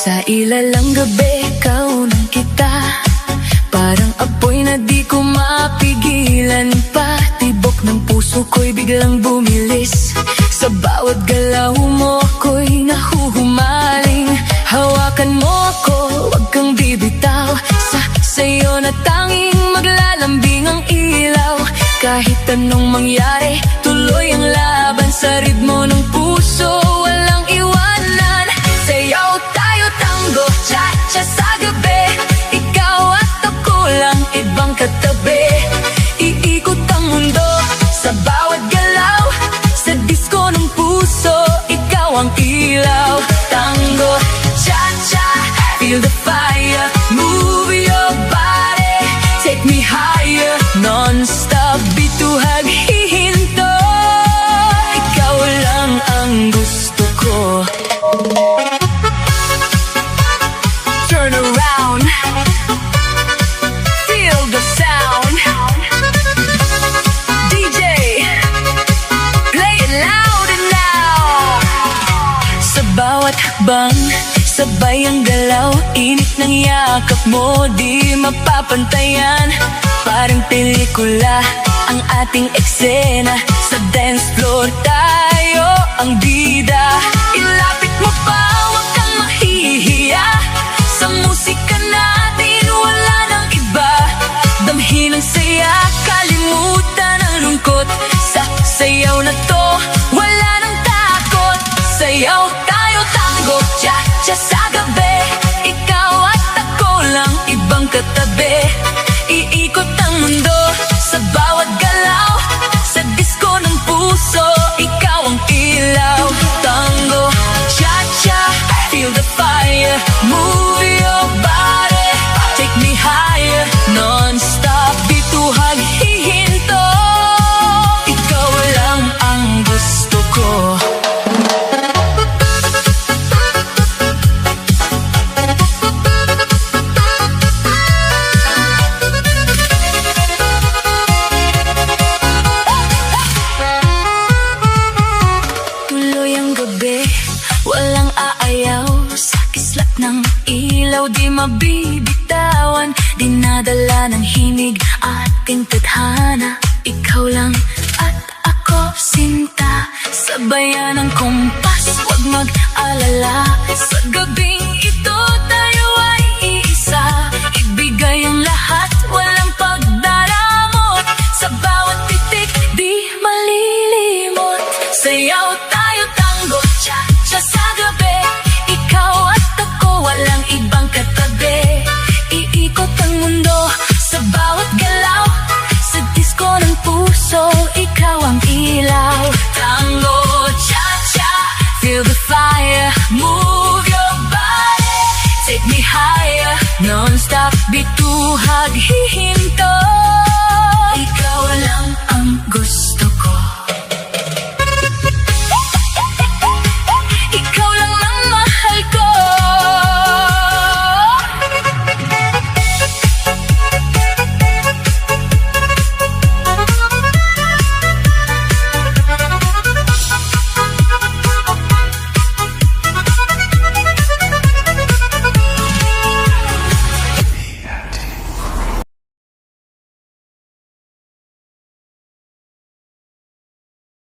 Sa ilalang gabi, kaunan kita. Parang apoy na di ko mapigilan pa. Tibok ng puso ko'y biglang bumilis. Sa bawat galaw mo ako'y nahuhumaling. Hawakan mo ako, wag kang bibitaw. Sa'yo na tanging maglalambing ang ilaw. Kahit anong mangyari, tuloy ang laban. Sa ritmo ng puso, walang iwanan. Sayaw tayo tango, cha-cha sa gabi. Ikaw at ako lang, ibang katabi. Iikot ang mundo sa bawat galaw. Sa disco ng puso, ikaw ang ilaw. Tango, cha-cha, feel the fire. Move your body, take me higher. Non-stop, bituhag, hihinto. Ikaw lang ang gusto ko. Turn around, feel the sound. DJ, play it loud and loud. Sa bawat hakbang, sabay ang galaw. Init ng yakap mo, di mapapantayan. Parang pelikula ang ating eksena. Sa dance floor tayo ang bida. Ilapit mo pa, wag kang mahihiya. Sa musika natin wala nang iba. Damhin ang saya, kalimutan ang lungkot. Sa sayaw na to, wala nang takot. Sayaw tayo tango, cha-cha sa gabi. Ikaw at ako lang, ibang katabi. Iikot ang mundo sa bawat galaw. Sa disco ng puso, ikaw ang ilaw. Tango, cha-cha, feel the fire. Move your body, take me higher. Non-stop, bituhag, hihinto. Ikaw lang ang gusto ko. Walang aayaw sa kislap ng ilaw. Di mabibitawan, dinadala ng hinig ating tadhana. Ikaw lang at ako, sinta. Sabayan ng kompas, wag mag-alala. Sa gabing ito tayo ay iisa. Ibigay ang lahat, walang pagdaramot. Sa bawat titik, di malilimot. Sayaw tayo tango, cha-cha sa gabi. Ikaw at ako, walang ibang katabi. Iikot ang mundo sa bawat galaw. Sa disco ng puso, ikaw ang ilaw. Tango, cha-cha, feel the fire. Move your body, take me higher. Non-stop, bituhag, hihinto.